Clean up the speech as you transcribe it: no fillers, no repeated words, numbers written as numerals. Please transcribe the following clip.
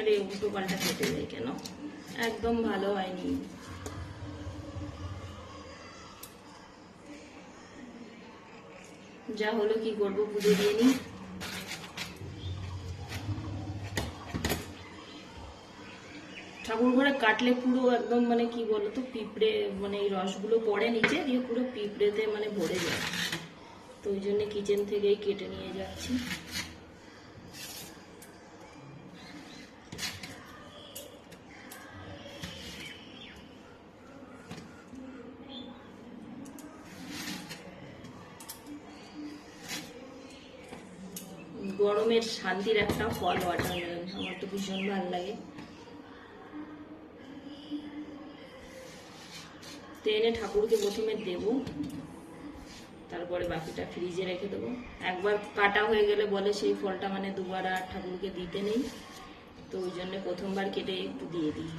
আরে উল্টো পাল্টা কেটে যায় কেন, একদম ভালো হয়নি। যা হলো কি করবো, পুজো দিয়ে নি। ঠাকুর ঘরে কাটলে পুরো একদম মানে কি বলতো পিঁপড়ে, মানে এই রসগুলো পড়ে নিচে দিয়ে পুরো পিঁপড়েতে মানে ভরে যায়। তো ওই জন্য কিচেন থেকেই কেটে নিয়ে যাচ্ছি। গরমের শান্তির একটা ফল ওয়াটারমেলন, আমার তো ভীষণ ভালো লাগে। তো এনে ঠাকুরকে প্রথমে দেব, তারপরে বাকিটা ফ্রিজে রেখে দেবো। একবার কাটা হয়ে গেলে বলে সেই ফলটা মানে দুবার আর ঠাকুরকে দিতে নেই, তো ওই জন্য প্রথমবার কেটে একটু দিয়ে দিই।